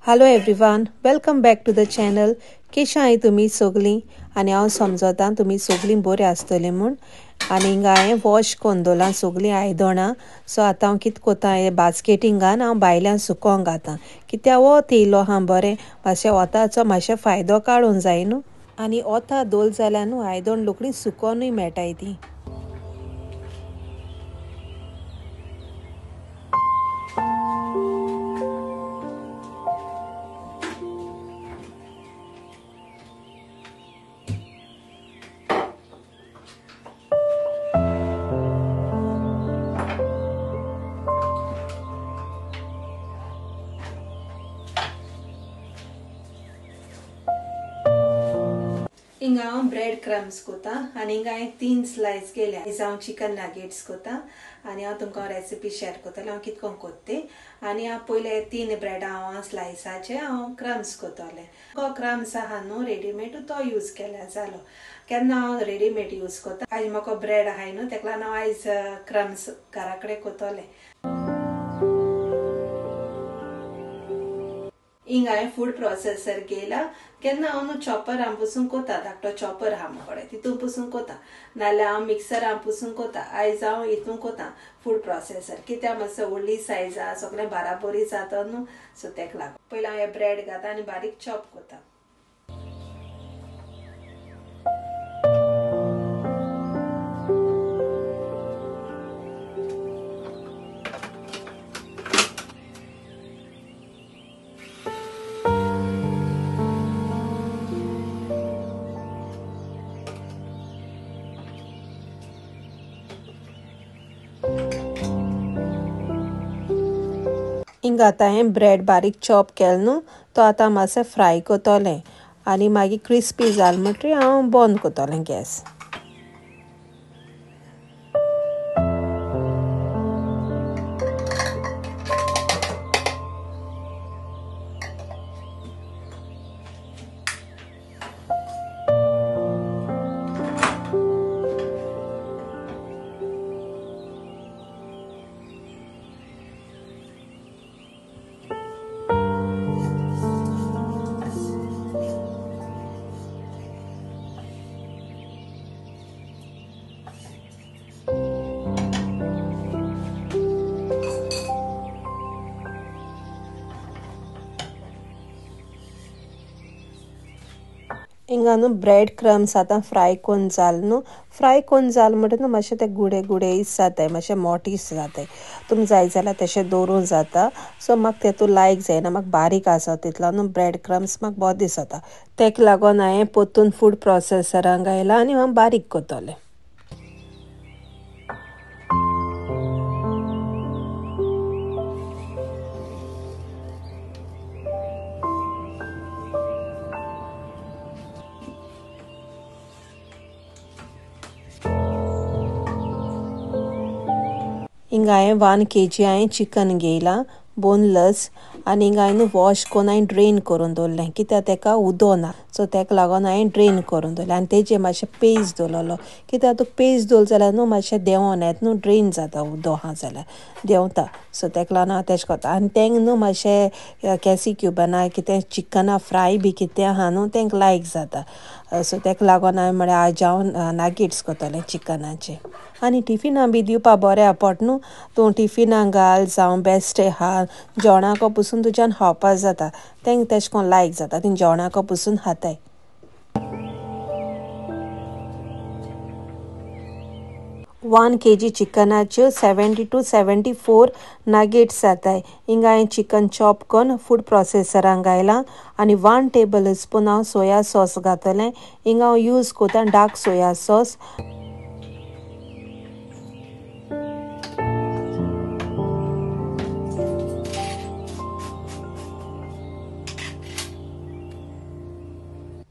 Hello everyone, welcome back to the channel. कशें आहाय तुमी सगलीं? आनी हांव समजता तुमी सगलीं बरीं आसतलीं म्हूण. आनी हिंगा हांवें वॉश करून दवरलां सगलीं आयदनां. सो आतां हांव कितें कोतां, हे बास्केटीन घालून हांव भायल्यान सुकोवंक घातां. कित्याक वत येयलो आहा बरें, मातशें वताचो मातशें फायदो काडूंक जाय न्हू. आनी वता दवरलें जाल्यार न्हू आयदन रोखडीं सुकोनूय मेळटाय तीं. हिंगा हांव ब्रेड क्रम्स कोतां आनी हिंगा हांवें 3 स्लायस केल्या. आयज हांव चिकन नगेट्स कोतां आनी हांव तुमकां रेसिपी शेअर कोत्तलें हांव कितको कोत्ता तें. आनी हांव पयले 3 ब्रेडा हांव स्लायसाचे हांव क्रम्स कोत्तोलें. तो क्रम्स आहा न्हू रेडीमेड तो यूज केल्यार जालो. केन्ना हांव रेडीमेड यूज कोतां. आयज म्हाका ब्रेड आहाय न्हू तेका लागून हांव आयज क्रम्स घरा कडेन कोत्तोलें. हिंगा हांवें फूड प्रोसेसर घेयला. केन्ना हांव न्हू चॉपरान पसून कोतां, धाकटो चॉपर आहा म्हजे कडेन तितून पसून कोतां, नाल्यार हांव मिक्सरान पसून कोतां. आयज हांव हितून कोतां फूड प्रोसेसर, कित्याक मातसो व्हडली सायज आहा, सगळें बाराबोरी जाता न्हू, सो तेका लागून. पयलीं हांव हे ब्रेड घातां आनी बारीक चॉप कोतां. हिंगा आतां हांवें ब्रेड बारीक चॉप केलो न्हू, तो आतां मातशें फ्राय कोत्तोलें आनी मागीर क्रिस्पी जालें म्हणटरी हांव बंद कोत्तोलें गॅस. हिंगा न्हू ब्रेड क्रम्स आतां फ्राय कोन्न जाल न्हू. फ्राय कोन्न जाल म्हणटा न्हू मातशें ते गुडे गुडेस जाताय, मातशें मोटीस जाताय. तुमकां जाय जाल्यार तशें दवरूं जाता. सो म्हाका तेतून लायक जायना, म्हाका बारीक आसा तितलो न्हू ब्रेड क्रम्स म्हाका बोर दिसता. तेका लागोन हांवें पोत्तून फूड प्रोसेसरान घायला आनी हांव बारीक कोत्तोलें. हिंगा हांवें 1 kg हांवें चिकन घेयलां बोनलेस आनी हिंगा हांवें वॉश कोन्न हांवें ड्रेन करून दवरलें, कित्याक तेका उदो ना. सो तेका लागोन हांवें ड्रेन करून दवरलें आनी तेजेर मातशें पेस्ट दवरलो, कित्याक तुका पेस्ट दवरलो जाल्यार न्हू मातशें देंवोन येता न्हू, ड्रेन जाता उदो आहा जाल्यार देंवता. सो तेका लागोन हांव तेशें कोत्ता आनी तेंक न्हू मातशें कॅसी क्युबाना कितें चिकना फ्राय बी कितें आहा न्हू तेंक लायक जाता. सो तेका लागोन हांवें म्हळ्यार आज हांव नागेट्स कोत्तोलें चिकनाचे. आनी टिफिनां बी दिवपा बरें पडटा न्हू. तूं टिफिनां घाल जावं बेश्टें हाड, जेवणाको पसून तुज्यान खावपा जाता. तेंक तेशें कोन्न लायक जाता, तीं जेवणाको पसून खाताय. 1 kg चिकनाच्यो 70 to 74 नगेट्स जाताय. हिंगा हांवें चिकन चॉप करून फूड प्रोसेसरान घायलां आनी 1 टेबल स्पून हांव सोया सॉस घातलें. हिंगा हांव यूज कोतां dark soya sauce.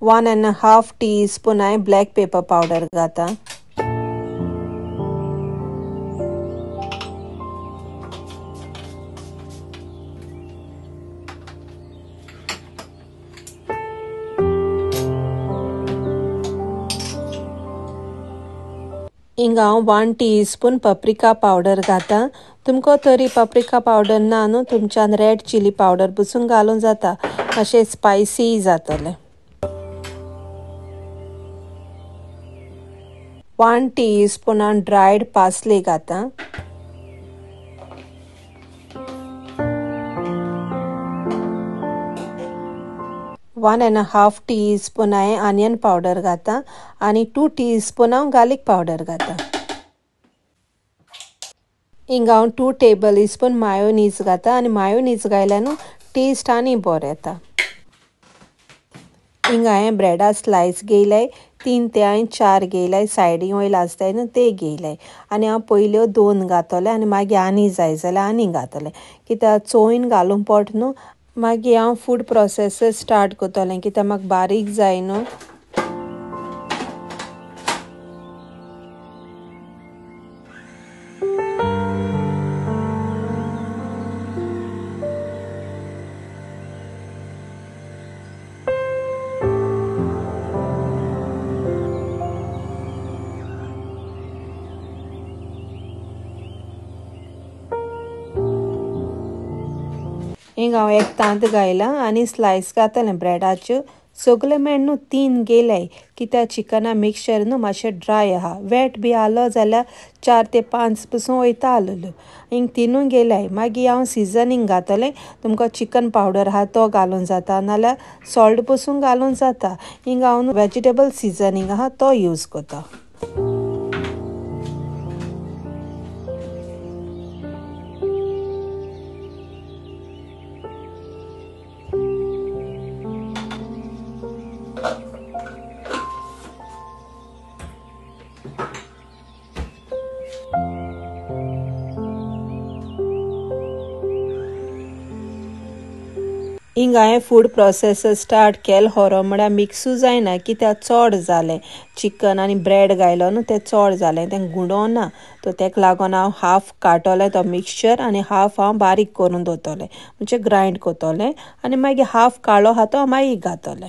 One and half teaspoon हांवें ब्लॅक पेपर पावडर घातां. हिंगा हांव 1 टीस्पून पप्रिका पावडर घातां. तुमको तरी पाप्रिका पावडर ना न्हू तुमच्यान रेड चिली पावडर बसून घालूंक जाता मातशें स्पायसी जातलें. 1 टीस्पून ड्रायड पार्सले घाता. 1.5 टीस्पून हांवें ऑनियन पावडर घाता आनी 2 टीस्पून हांव गार्लीक पावडर घाता. हिंग हांव 2 टेबल स्पून मायोनीज घाता आनी मायोनीज घायल्यान टेस्ट आनी बरो येता. हिंग हांवें ब्रेडा स्लायस घेयलाय 3 ते हांवें 4 घेयलाय सायडीन वयर आसताय न्हू ते घेयलाय आनी हांव पयल्यो 2 घातले आनी मागीर आनी जाय जाल्यार आनी घातले कित्याक चोयन घालूंक पडटा न्हू. मागीर हांव फूड प्रोसेस स्टार्ट करतलें कित्याक म्हाका बारीक जाय न्हू. हिंग हांव एक तांत घायला आनी स्लायस घातलें ब्रेडाच्यो सगळे मेळ न्हू 3 गेले कित्याक चिकना मिक्सचर न्हू मातशें ड्राय आहा वेट बी आलो जाल्यार 4 ते 5 पसून वयता आसलेलो. हिंग 3 गेले मागीर हांव सिजनींग घातलें. तुमकां चिकन पावडर आहा तो घालूंक जाता नाल्यार सॉल्ट पसून घालूंक जाता. हिंग हांव वेजिटेबल सिजनींग आहा तो यूज करता. हिंग हांवें फूड प्रोसेस स्टार्ट केलो खरो म्हळ्यार मिक्सूय जायना कित्याक चड जालें चिकन आनी ब्रेड घायलो न्हू तें चड जालें तें गुडोना तो तेका लागून हांव हाफ काडटलें तो मिक्सचर आनी हाफ हांव बारीक करून दवरतलें म्हणजे ग्रायंड करतलें आनी मागीर हाफ काळो आहा तो मागीर घातलें.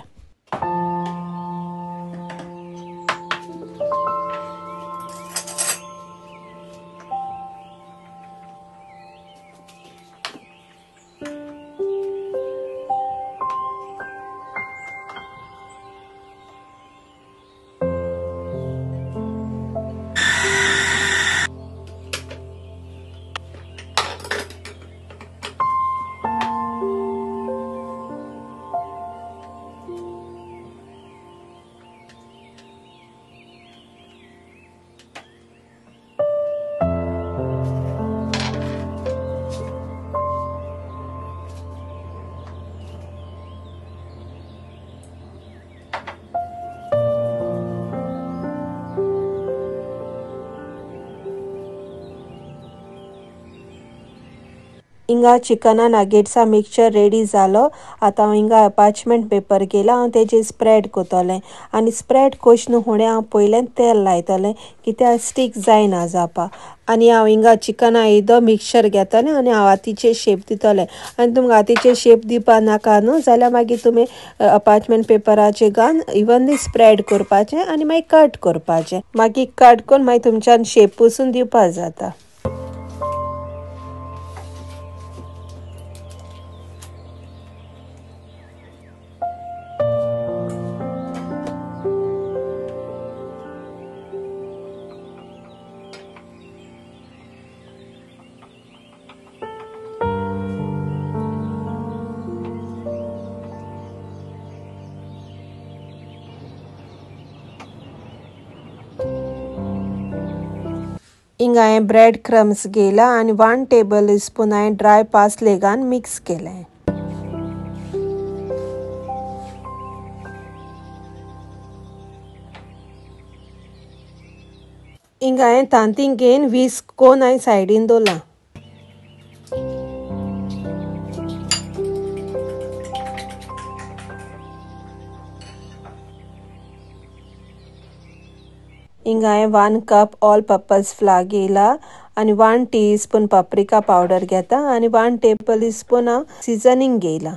हिंगा चिकना नागेट्सा मिक्सचर रेडी जालो. आतां हांव हिंगा अपाचमेंट पेपर केला हांव तेजेर स्प्रेड करतलें आनी स्प्रेड कोशन फुडें हांव पयलें तेल लायतलें कित्याक स्टीक जायना जावपा. आनी हांव हिंगा चिकना येदो मिक्सचर घेतलें आनी हांव हातीचेर शेप दितलें आनी तुमकां हातीचेर शेप दिवपा नाका न्हू जाल्यार मागीर तुमी अपाचमेंट पेपराचेर घालून इवनली स्प्रेड करपाचें आनी मागीर कट करपाचें मागीर कट करून मागीर तुमच्यान शेप पसून दिवपा जाता. हिंगा हांवें ब्रेड क्रम्स घेयला आनी 1 टेबल स्पून हांवें ड्राय पार्सले घालून मिक्स केलें. हिंगा हांवें तांतींग घेवन विस्क कोन हांवें सायडीन दवरलां. हिंगा हांवें 1 कप ऑल पर्पज फ्लावर घेयला आनी 1 टीस्पून पाप्रिका पावडर घेता आनी 1 टेबल स्पून हांव सिजनींग घेयला.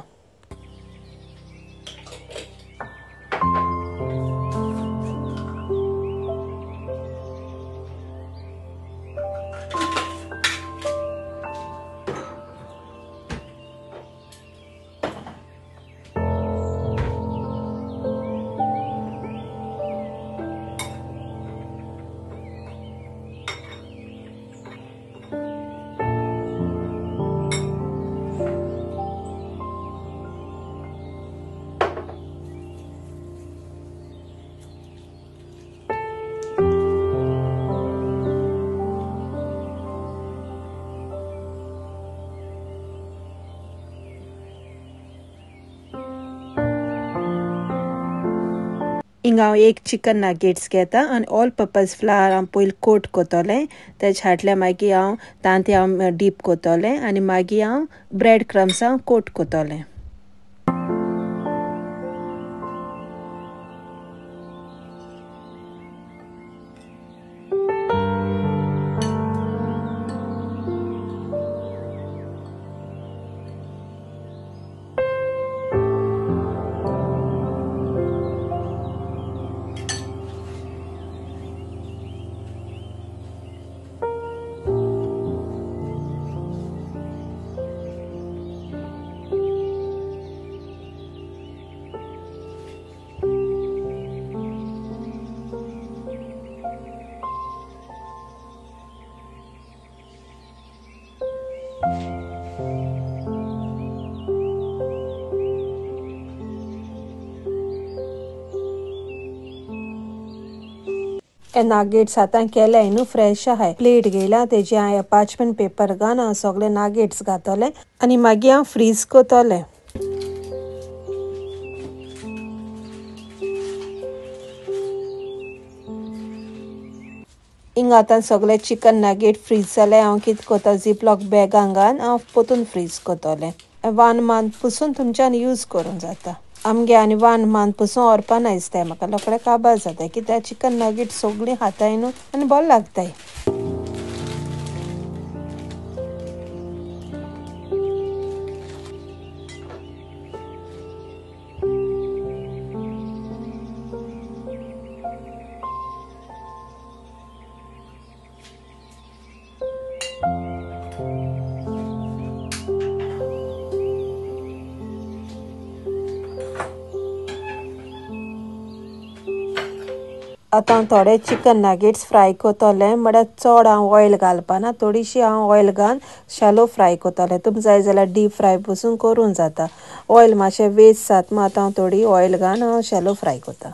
हिंगा हांव एक चिकन नागेट्स घेता आनी ऑल पर्पज फ्लावर हांव पयलीं कोट कोतोलें तेज फाटल्यान मागीर हांव तांतें हांव डीप कोतोलें आनी मागीर हांव ब्रेड क्रम्स हांव कोट कोतोलें. हे नागेट्स आतां केल्याय न्हू फ्रेश आहाय प्लेट घेयला तेजी हांवें पाचमेंट पेपर घालून हांव सगळे नागेट्स घातोलें आनी मागीर हांव फ्रीज कोतोलें. हिंगा आतां सगळे चिकन नागेट फ्रीज जाले हांव कितें कोता झिपलॉक बॅगां घालून हांव पोतून फ्रीज कोतोलें. 1 मंथ पसून तुमच्यान यूज करूंक जाता. आमगे आनी 1 मंथ पसून व्हरपाना दिसताय म्हाका रोखडें काबार जाताय कित्याक चिकन नागेट सगळीं खाताय न्हू आनी बरें लागताय. आतां हांव थोडे चिकन नागेट्स फ्राय कोतोलें म्हळ्यार चड हांव ऑयल घालपाना थोडीशी हांव ऑयल घालून शॅलो फ्राय कोतोलें. तुमकां जाय जाल्यार डीप फ्राय पसून करूंक जाता. ऑयल मातशें वेस्ट जाता म्हूण आतां हांव थोडी ऑयल घालून हांव शॅलो फ्राय कोतां.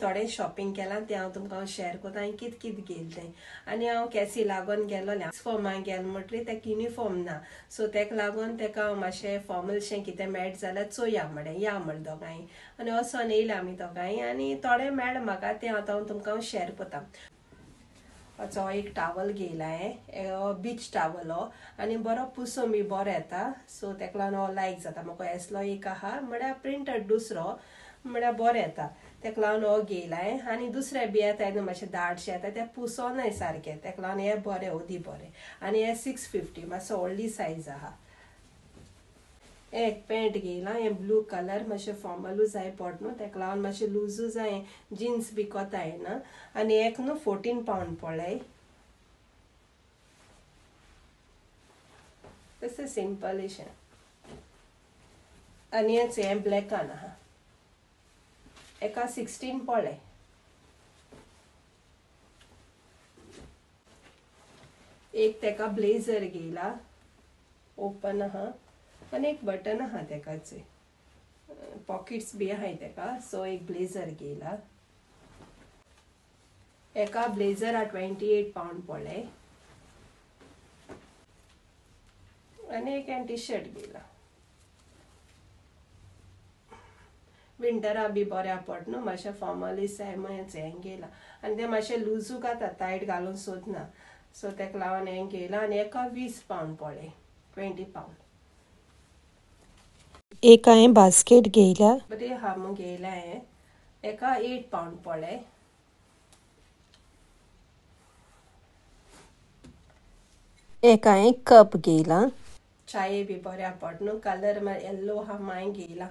थोडें शॉपिंग केलां तें हांव तुमकां शेअर करता हांवें कित कित घेतलें तें आनी हांव केसी लागून गेलोलें फॉर्माक गेलें म्हटल्यार तेका युनिफॉर्म ना सो तेका लागून तेका हांव मातशें फॉर्मलशें कितें मेळटा जाल्यार चोया म्हळें या म्हळें दोगांय आनी वचोन येयले आमी दोगांय आनी थोडें मेळ्ळें म्हाका तें आतां हांव तुमकां शेअर करता हो एक टावल घेयला हांवें बीच टावल हो आनी बरो पुसून बी बरो येता सो तेका लागून हो लायक जाता म्हाका असलो एक आहा म्हळ्यार प्रिंटेड दुसरो म्हळ्यार बरो येता तेका लागून हो घेयला हांवें आनी दुसरे बी येताय न्हू मातशें दाटशें येता तें पुसोनाय सारकें तेका लागून हें बरें ओदी बरें आनी हें 650 मातसो व्हडली सायज आहा एक पॅन्ट घेयला हें ब्लू कलर मातशें फॉर्मलू जाय पड न्हू तेका लागून मातशें लुजू जाय जिन्स बी कोता येना आनी एक न्हू 14 पावंड पडलें तशें सिंपल आनी हें ब्लॅकान आहा एका 16 पडलें एक तेका ब्लेझर घेयला ओपन आहा आनी एक बटन आहा तेकाचे पॉकेट्स बी आहाय तेका सो एक ब्लेझर घेयला एका ब्लेझरा 28 पावंड पडलें आनी एक टी शर्ट घेयला विंटरा बी बऱ्या पड न्हू मातशें फॉर्मलीस हें घेयला आनी तें मातशें लुजू घाता टायट घालून सोदना सो तेका लागून हें घेयला आनी एका 20 पावंड पडलें 20 पावंड एक हांवें बास्केट घेयला बरी आहा मग घेयला हांवें एका 8 पावंड पडलें एक हांवें कप घेयला चाये बी बऱ्या पड न्हू कलर येल्लो आहा हांवें घेयला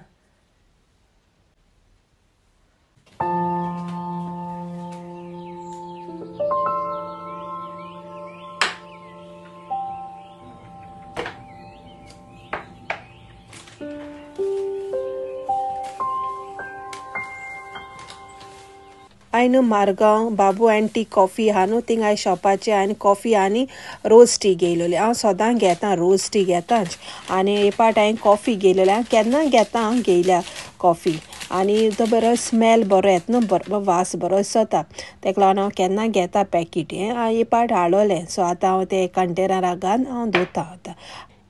हांवें मारगांव बाबू अँड टी कॉफी आहा न्हू थिंग हांवें शॉपाचें आनी कॉफी आनी रोज टी घेयलोली हांव सोदां घेता रोज टी घेताच आनी हे पाट हांवें कॉफी घेयलोली हांव केन्ना घेता हांव घेयल्या कॉफी आनी तो बरो स्मेल बरो येता न्हू बरो वास बरो येता तेका लागून हांव केन्ना घेता पॅकेट हें हे पाट हाडलोलें सो आतां हांव तें कंटेनराक घालून हांव दवरता आतां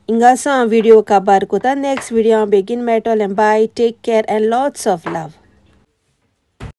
हिंगासो हांव व्हिडिओ काबार कोता नेक्स्ट व्हिडिओ हांव बेगीन मेळटलें bye take care and lots of love